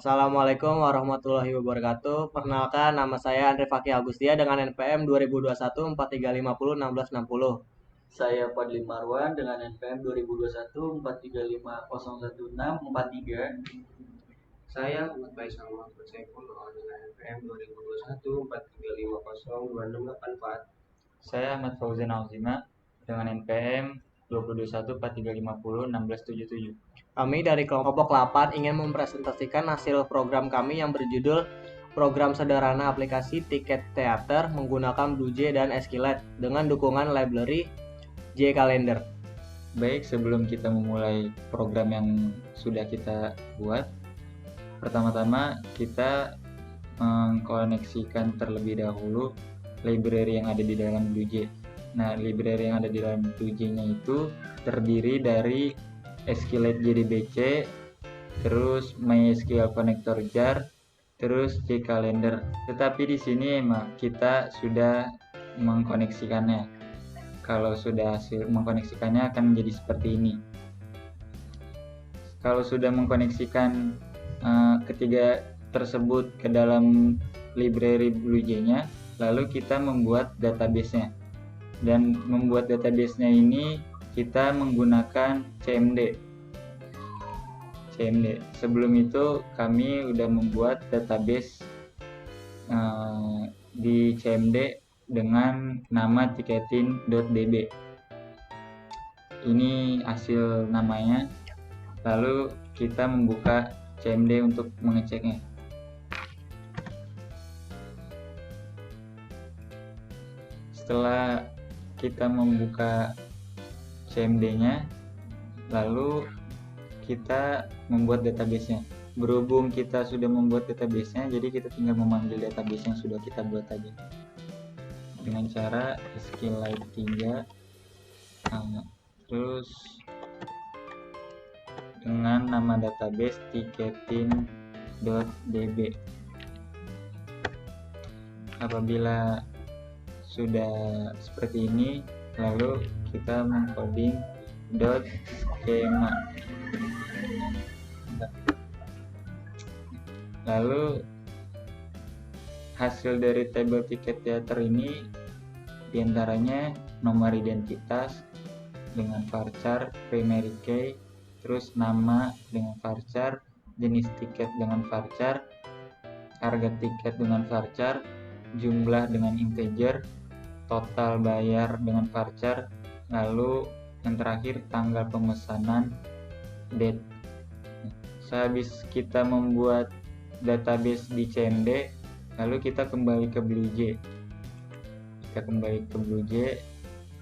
Assalamualaikum warahmatullahi wabarakatuh. Perkenalkan, nama saya Andre Fakih Agustia dengan NPM 2021 4350 1660. Saya Fadli Marwan dengan NPM 2021 435011643. Saya Ahmad Faisal Mahfud Saiful dengan NPM 2021 4350264. Saya Ahmad Fauzan Alzima dengan NPM 2021 43500 1677. Kami dari kelompok 8 ingin mempresentasikan hasil program kami yang berjudul Program Sederhana Aplikasi Tiket Teater menggunakan BlueJ dan Esquelette dengan dukungan library J-Calendar. Baik, sebelum kita memulai program yang sudah kita buat, pertama-tama kita mengkoneksikan terlebih dahulu library yang ada di dalam BlueJ. Nah, library yang ada di dalam BlueJ-nya itu terdiri dari Esquelette JDBC, terus MySQL Connector Jar, terus J-Calendar. Tetapi di sini kita sudah mengkoneksikannya. Kalau sudah hasil mengkoneksikannya akan menjadi seperti ini. Kalau sudah mengkoneksikan ketiga tersebut ke dalam library BlueJ-nya, lalu kita membuat database-nya. Dan membuat database-nya ini kita menggunakan CMD. Sebelum itu kami udah membuat database di CMD dengan nama ticketing.db. Ini hasil namanya. Lalu kita membuka CMD untuk mengeceknya. Setelah kita membuka CMD-nya, lalu kita membuat database-nya. Berhubung kita sudah membuat database-nya, jadi kita tinggal memanggil database yang sudah kita buat aja dengan cara SQLite 3, terus dengan nama database ticketing.db. Apabila sudah seperti ini, lalu kita mengcoding .schema. Lalu hasil dari tabel tiket teater ini diantaranya nomor identitas dengan varchar primary key, terus nama dengan varchar, jenis tiket dengan varchar, harga tiket dengan varchar, jumlah dengan integer, total bayar dengan varchar, lalu yang terakhir tanggal pemesanan, date. Sehabis kita membuat database di CMD, lalu kita kembali ke BlueJ.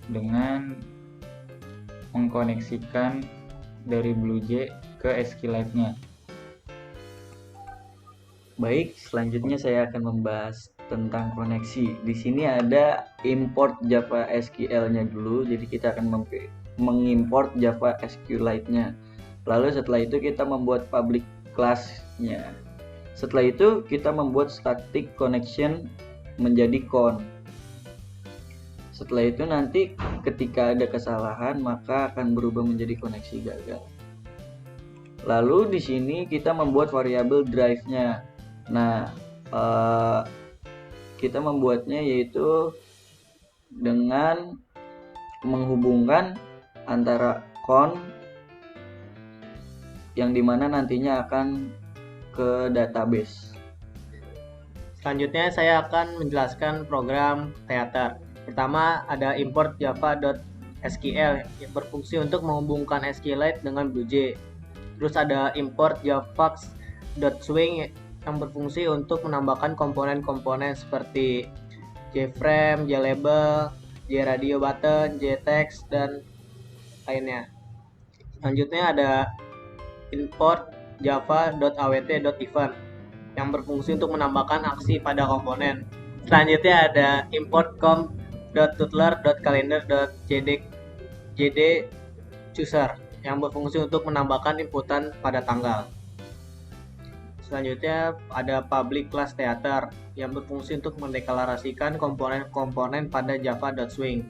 Dengan mengkoneksikan dari BlueJ ke SQLite-nya. Baik, selanjutnya saya akan membahas tentang koneksi. Di sini ada import Java SQL-nya dulu, jadi kita akan mengimport Java SQLite-nya. Lalu setelah itu kita membuat public class-nya. Setelah itu kita membuat static connection menjadi con. Setelah itu nanti ketika ada kesalahan maka akan berubah menjadi koneksi gagal. Lalu di sini kita membuat variabel drive-nya. Nah, kita membuatnya yaitu dengan menghubungkan antara con yang dimana nantinya akan ke database. Selanjutnya saya akan menjelaskan program teater. Pertama ada import java.sql yang berfungsi untuk menghubungkan SQLite dengan BlueJ. Terus ada import javax.swing yang berfungsi untuk menambahkan komponen-komponen seperti JFrame, JLabel, JRadio button, JText, dan lainnya. Selanjutnya ada import java.awt.event yang berfungsi untuk menambahkan aksi pada komponen. Selanjutnya ada import com.tootler.calendar.jd chooser yang berfungsi untuk menambahkan inputan pada tanggal. Selanjutnya ada public class theater yang berfungsi untuk mendeklarasikan komponen-komponen pada java.swing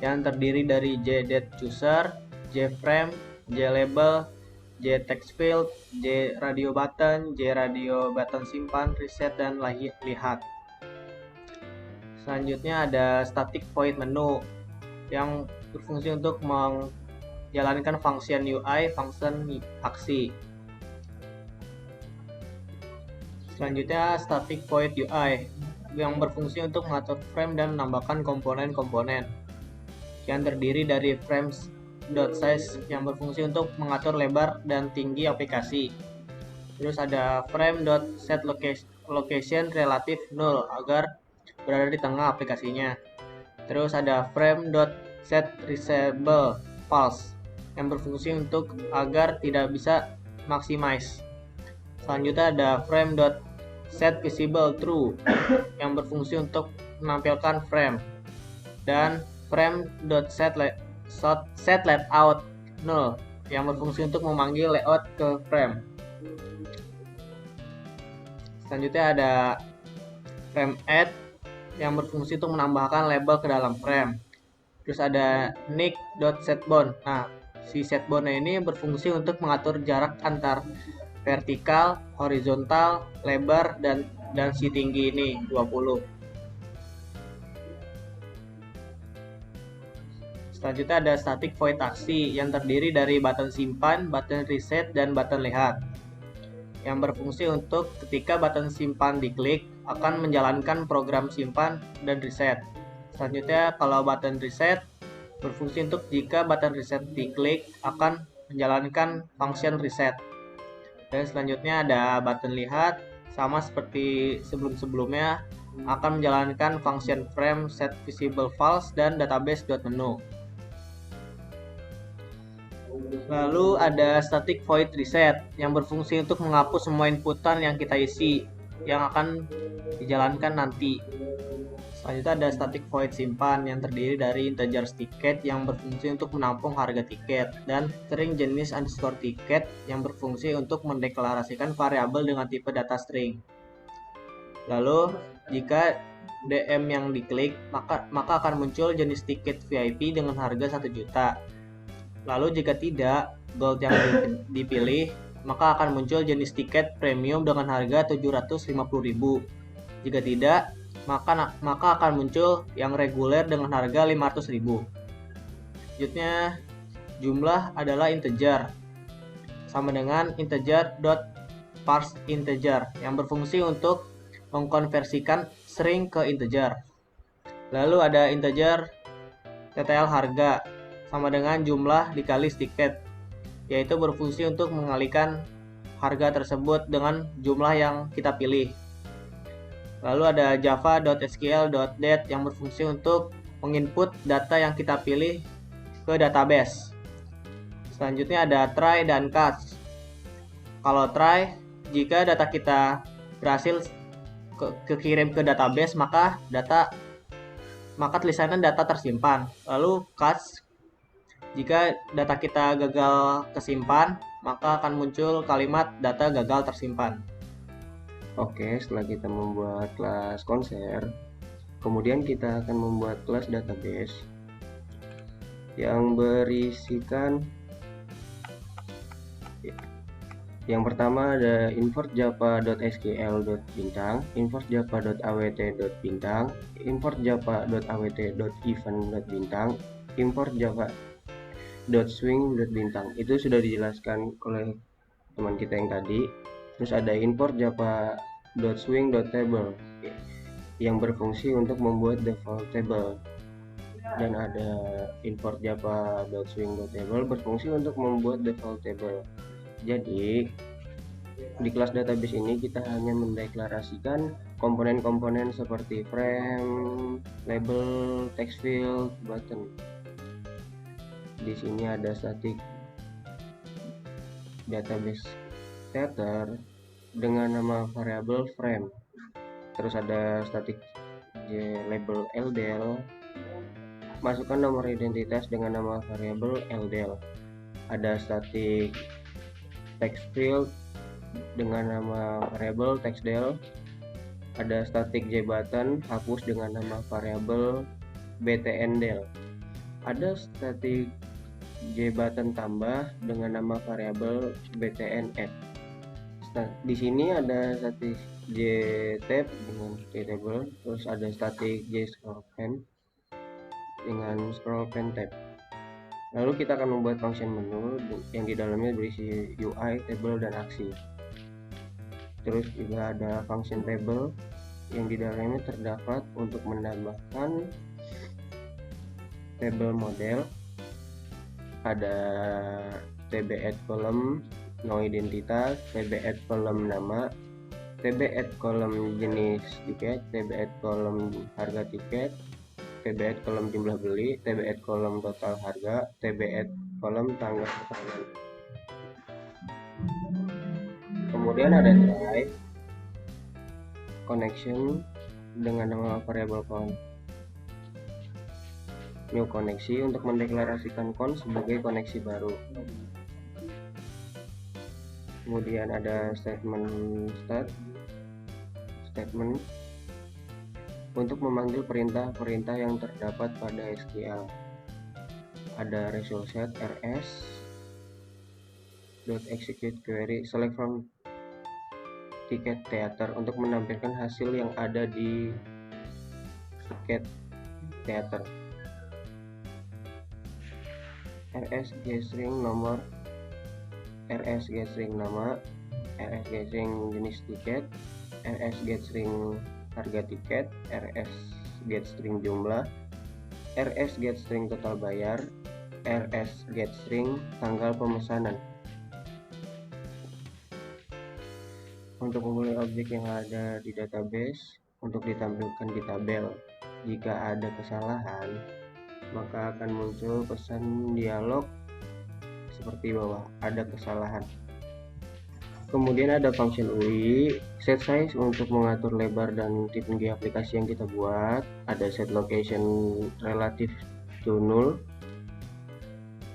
yang terdiri dari JDate chooser, JFrame, JLabel, J text field, J radio button, J radio button simpan, reset, dan lihat. Selanjutnya ada static void menu yang berfungsi untuk menjalankan function UI, function aksi. Selanjutnya static void UI yang berfungsi untuk mengatur frame dan menambahkan komponen-komponen yang terdiri dari frames.size yang berfungsi untuk mengatur lebar dan tinggi aplikasi. Terus ada frame.setLocation relatif null agar berada di tengah aplikasinya. Terus ada frame.setReachable false yang berfungsi untuk agar tidak bisa maximize. Selanjutnya ada frame.setVisible true yang berfungsi untuk menampilkan frame, dan frame.setLayout null yang berfungsi untuk memanggil layout ke frame. Selanjutnya ada frame add yang berfungsi untuk menambahkan label ke dalam frame. Terus ada nick.setBound. Nah, si setbound ini berfungsi untuk mengatur jarak antar vertikal, horizontal, lebar, dan si tinggi ini 20. Selanjutnya ada static void aksi yang terdiri dari button simpan, button reset, dan button lihat yang berfungsi untuk ketika button simpan diklik akan menjalankan program simpan dan reset. Selanjutnya kalau button reset berfungsi untuk jika button reset diklik akan menjalankan function reset. Dan selanjutnya ada button lihat, sama seperti sebelum-sebelumnya, akan menjalankan function frame set visible false dan database.menu. Lalu ada static void reset yang berfungsi untuk menghapus semua inputan yang kita isi yang akan dijalankan nanti. Selanjutnya ada static void simpan yang terdiri dari integer ticket yang berfungsi untuk menampung harga tiket, dan string jenis underscore ticket yang berfungsi untuk mendeklarasikan variabel dengan tipe data string. Lalu jika DM yang diklik maka akan muncul jenis tiket VIP dengan harga 1 juta. Lalu jika tidak, gold yang dipilih, maka akan muncul jenis tiket premium dengan harga 750.000. Jika tidak, maka akan muncul yang reguler dengan harga 500.000. Selanjutnya, jumlah adalah integer, sama dengan integer.parseInteger yang berfungsi untuk mengkonversikan string ke integer. Lalu ada integer TTL harga, sama dengan jumlah dikali tiket, yaitu berfungsi untuk mengalihkan harga tersebut dengan jumlah yang kita pilih. Lalu ada java.sql.date yang berfungsi untuk menginput data yang kita pilih ke database. Selanjutnya ada try dan catch. Kalau try, jika data kita berhasil kekirim ke database, maka tulisannya data tersimpan. Lalu catch, jika data kita gagal kesimpan, maka akan muncul kalimat data gagal tersimpan. Oke, setelah kita membuat kelas konser, kemudian kita akan membuat kelas database yang berisikan, yang pertama ada import java.sql.bintang, import java.awt.bintang, import java.awt.event.bintang, import java.swing.bintang. Itu sudah dijelaskan oleh teman kita yang tadi. Terus ada import java.swing.table yang berfungsi untuk membuat default table, dan ada import java.swing.table berfungsi untuk membuat default table. Jadi di kelas database ini kita hanya mendeklarasikan komponen-komponen seperti frame, label, text field, button. Di sini ada static database theater dengan nama variabel frame. Terus ada static label LDL, masukkan nomor identitas dengan nama variabel LDL. Ada static text field dengan nama variabel textdel. Ada static jbutton, hapus dengan nama variabel btndel. Ada static JButton tambah dengan nama variabel btn add. Nah, di sini ada static JTab dengan JTable, terus ada static JScrollPen dengan scrollPen tab. Lalu kita akan membuat function menu yang di dalamnya berisi UI, table, dan aksi. Terus juga ada function table yang di dalamnya terdapat untuk menambahkan table model, ada tb add column, no identitas, tb add column nama, tb add column jenis tiket, tb add column harga tiket, tb add column jumlah beli, tb add column total harga, tb add column tanggal pesanan. Kemudian ada try connection dengan nama variable count, new koneksi untuk mendeklarasikan count sebagai koneksi baru. Kemudian ada statement untuk memanggil perintah-perintah yang terdapat pada SQL. Ada result set rs .execute query select from ticket theater untuk menampilkan hasil yang ada di ticket theater. rs getString nomor, rs getString nama, rs getString jenis tiket, rs getString harga tiket, rs getString jumlah, rs getString total bayar, rs getString tanggal pemesanan. Untuk memulai objek yang ada di database untuk ditampilkan di tabel. Jika ada kesalahan, maka akan muncul pesan dialog seperti bawah, ada kesalahan. Kemudian ada function UI, set size untuk mengatur lebar dan tinggi aplikasi yang kita buat, ada set location relative to null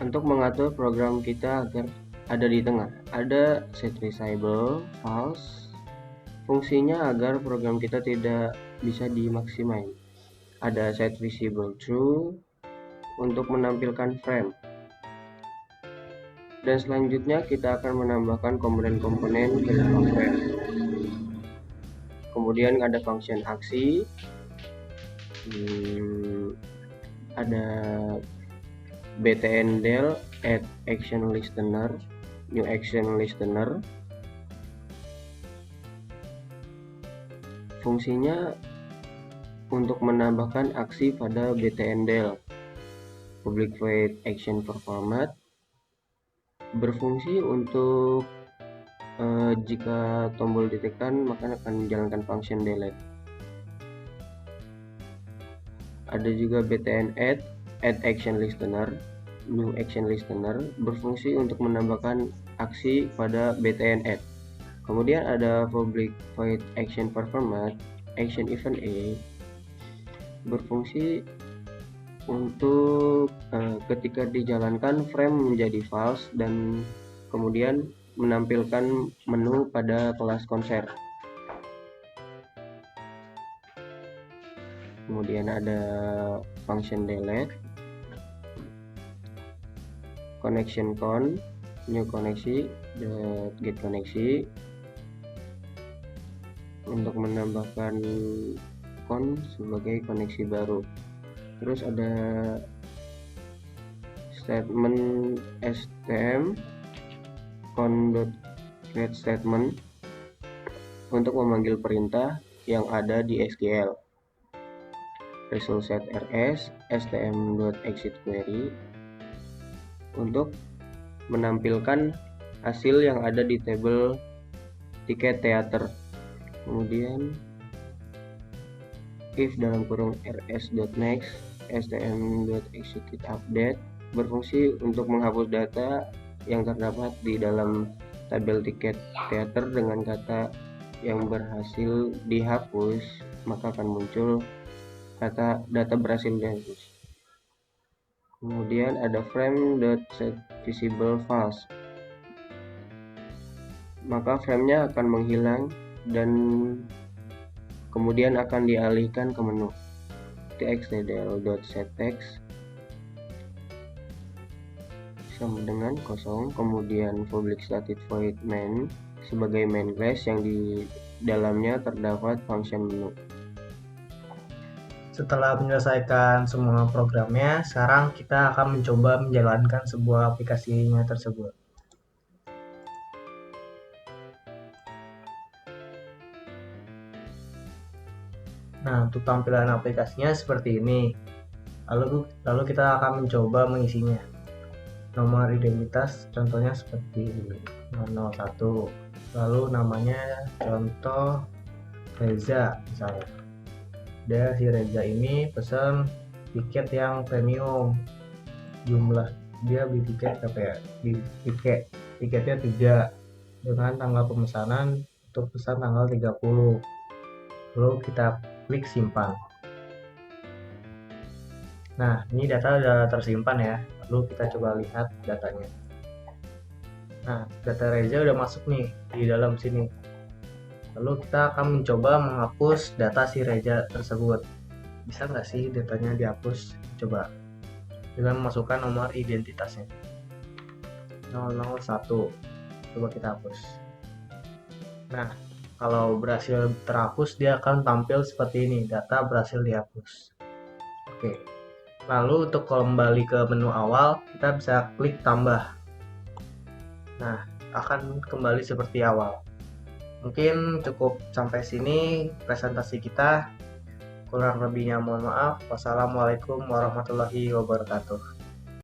untuk mengatur program kita agar ada di tengah, ada set visible false fungsinya agar program kita tidak bisa dimaksimalkan, ada set visible true untuk menampilkan frame. Dan selanjutnya kita akan menambahkan komponen-komponen ke dalam frame. Kemudian ada function aksi, ada btn-del add action listener, new action listener. Fungsinya untuk menambahkan aksi pada btn-del. Public void action per format berfungsi untuk jika tombol ditekan maka akan menjalankan function delete. Ada juga btn add action listener, new action listener berfungsi untuk menambahkan aksi pada btn add. Kemudian ada public void action per format action event A berfungsi untuk ketika dijalankan frame menjadi false dan kemudian menampilkan menu pada kelas konser. Kemudian ada function delete, connection con, new koneksi, get koneksi untuk menambahkan con sebagai koneksi baru. Terus ada statement stm con.create statement untuk memanggil perintah yang ada di SQL. Result set rs stm.exit query untuk menampilkan hasil yang ada di tabel tiket theater. Kemudian if dalam kurung rs.next stm.execute update berfungsi untuk menghapus data yang terdapat di dalam tabel tiket theater dengan kata yang berhasil dihapus, maka akan muncul kata data berhasil dihapus. Kemudian ada frame.set visible false, maka framenya akan menghilang dan kemudian akan dialihkan ke menu. txtdl.setText sama dengan kosong, kemudian public static void main sebagai main class yang di dalamnya terdapat function menu. Setelah menyelesaikan semua programnya, sekarang kita akan mencoba menjalankan sebuah aplikasinya tersebut. Nah, untuk tampilan aplikasinya seperti ini. Lalu kita akan mencoba mengisinya. Nomor identitas contohnya seperti 001. Lalu namanya contoh Reza misalnya. Si Reza ini pesan tiket yang premium. Jumlah dia beli tiket berapa ya? Tiketnya 3 dengan tanggal pemesanan untuk pesan tanggal 30. Lalu kita klik simpan. Nah, ini data sudah tersimpan ya. Lalu kita coba lihat datanya. Nah, data Reza udah masuk nih di dalam sini. Lalu kita akan mencoba menghapus data si Reza tersebut. Bisa nggak sih datanya dihapus? Coba dengan memasukkan nomor identitasnya 001. Coba kita hapus. Nah, kalau berhasil terhapus, dia akan tampil seperti ini, data berhasil dihapus. Oke. Lalu untuk kembali ke menu awal, kita bisa klik tambah. Nah, akan kembali seperti awal. Mungkin cukup sampai sini presentasi kita. Kurang lebihnya mohon maaf. Wassalamualaikum warahmatullahi wabarakatuh.